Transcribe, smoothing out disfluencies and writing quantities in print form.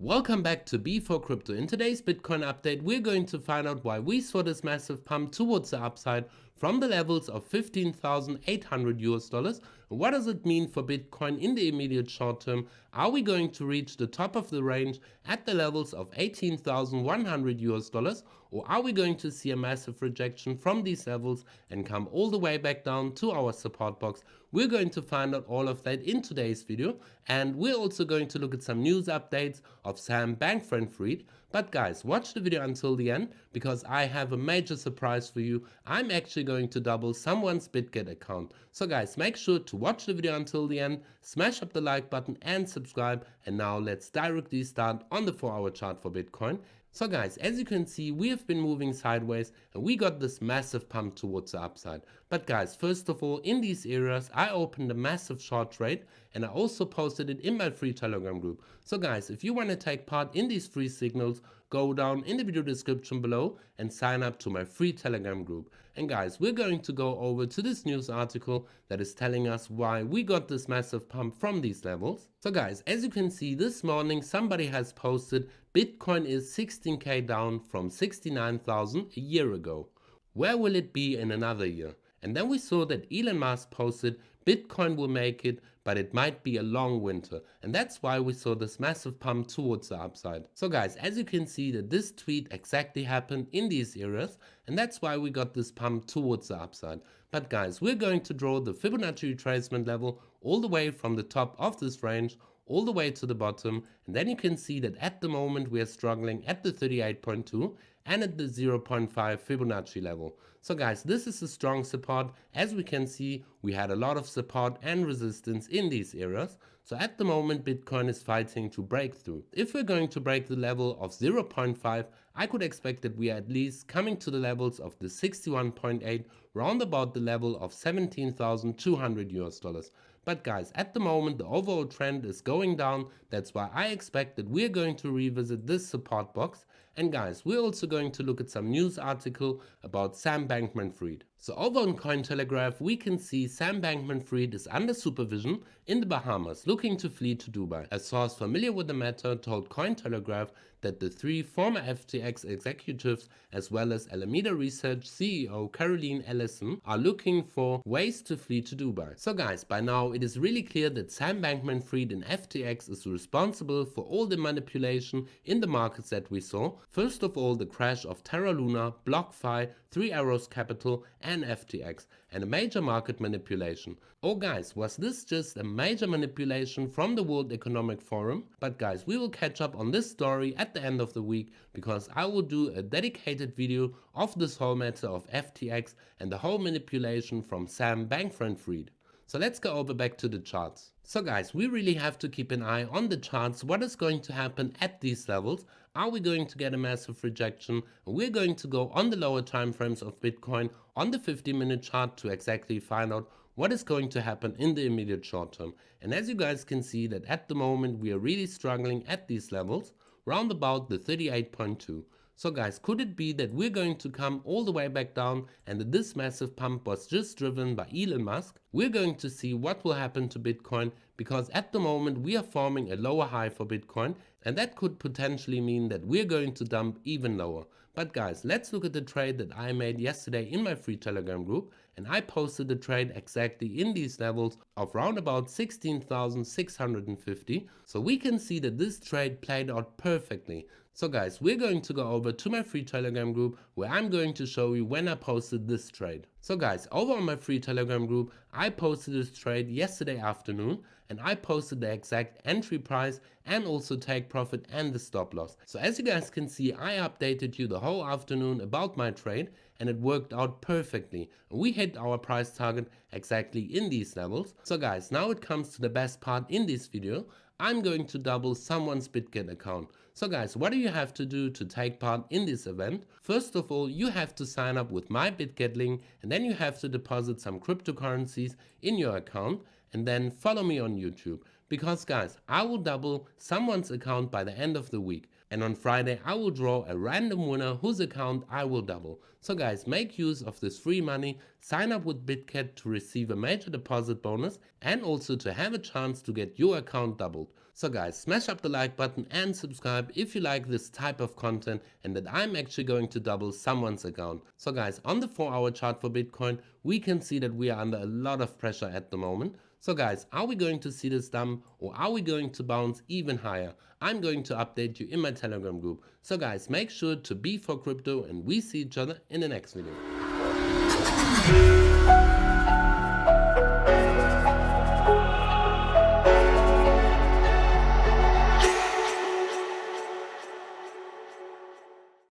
Welcome back to B4Crypto. In today's Bitcoin update, we're going to find out why we saw this massive pump towards the upside from the levels of 15,800 US dollars. What does it mean for Bitcoin in the immediate short term? Are we going to reach the top of the range at the levels of 18,100 US dollars? Or are we going to see a massive rejection from these levels and come all the way back down to our support box? We're going to find out all of that in today's video, and we're also going to look at some news updates of Sam Bankman-Fried. But guys, watch the video until the end because I have a major surprise for you. I'm actually going to double someone's bitget account. So guys, make sure to watch the video until the end, smash up the like button and subscribe. And now let's directly start on the 4-hour chart for Bitcoin. So guys, as you can see, we have been moving sideways and we got this massive pump towards the upside. But guys, first of all, in these areas, I opened a massive short trade and I also posted it in my free Telegram group. So guys, if you want to take part in these free signals, go down in the video description below and sign up to my free Telegram group. And guys, we're going to go over to this news article that is telling us why we got this massive pump from these levels. So guys, as you can see, this morning somebody has posted Bitcoin is 16k down from 69,000 a year ago. Where will it be in another year? And then we saw that Elon Musk posted Bitcoin will make it, but it might be a long winter. And that's why we saw this massive pump towards the upside. So guys, as you can see that this tweet exactly happened in these areas, and that's why we got this pump towards the upside. But guys, we're going to draw the Fibonacci retracement level all the way from the top of this range all the way to the bottom, and then you can see that at the moment we are struggling at the 38.2 and at the 0.5 Fibonacci level. So guys, this is a strong support. As we can see, we had a lot of support and resistance in these areas. So at the moment, Bitcoin is fighting to break through. If we're going to break the level of 0.5, I could expect that we are at least coming to the levels of the 61.8, round about the level of 17,200 US dollars. But guys, at the moment the overall trend is going down. That's why I expect that we're going to revisit this support box. And guys, we're also going to look at some news article about Sam Bankman-Fried. So over on Cointelegraph, we can see Sam Bankman-Fried is under supervision in the Bahamas looking to flee to Dubai. A source familiar with the matter told Cointelegraph that the three former FTX executives as well as Alameda Research CEO Caroline Ellison are looking for ways to flee to Dubai. So guys, by now it is really clear that Sam Bankman-Fried in FTX is responsible for all the manipulation in the markets that we saw. First of all, the crash of Terra Luna, BlockFi, Three Arrows Capital and FTX, and a major market manipulation. Oh guys, was this just a major manipulation from the World Economic Forum? But guys, we will catch up on this story at the end of the week because I will do a dedicated video of this whole matter of FTX and the whole manipulation from Sam Bankman-Fried. So let's go over back to the charts. So guys, we really have to keep an eye on the charts. What is going to happen at these levels? Are we going to get a massive rejection? We're going to go on the lower time frames of Bitcoin on the 50-minute chart to exactly find out what is going to happen in the immediate short term. And as you guys can see that at the moment we are really struggling at these levels, round about the 38.2. So guys, could it be that we're going to come all the way back down and that this massive pump was just driven by Elon Musk? We're going to see what will happen to Bitcoin because at the moment we are forming a lower high for Bitcoin and that could potentially mean that we're going to dump even lower. But guys, let's look at the trade that I made yesterday in my free Telegram group, and I posted the trade exactly in these levels of round about 16,650. So we can see that this trade played out perfectly. So guys, we're going to go over to my free Telegram group where I'm going to show you when I posted this trade. So guys, over on my free Telegram group, I posted this trade yesterday afternoon and I posted the exact entry price and also take profit and the stop loss. So as you guys can see, I updated you the whole afternoon about my trade and it worked out perfectly. We hit our price target exactly in these levels. So guys, now it comes to the best part in this video. I'm going to double someone's bitget account. So guys, what do you have to do to take part in this event? First of all, you have to sign up with my bitget link and then you have to deposit some cryptocurrencies in your account and then follow me on YouTube. Because guys, I will double someone's account by the end of the week. And on Friday, I will draw a random winner whose account I will double. So guys, make use of this free money, sign up with bitget to receive a major deposit bonus and also to have a chance to get your account doubled. So guys, smash up the like button and subscribe if you like this type of content and that I'm actually going to double someone's account. So guys, on the 4-hour chart for Bitcoin, we can see that we are under a lot of pressure at the moment. So guys, are we going to see this dump or are we going to bounce even higher? I'm going to update you in my Telegram group. So guys, make sure to be for crypto and we see each other in the next video.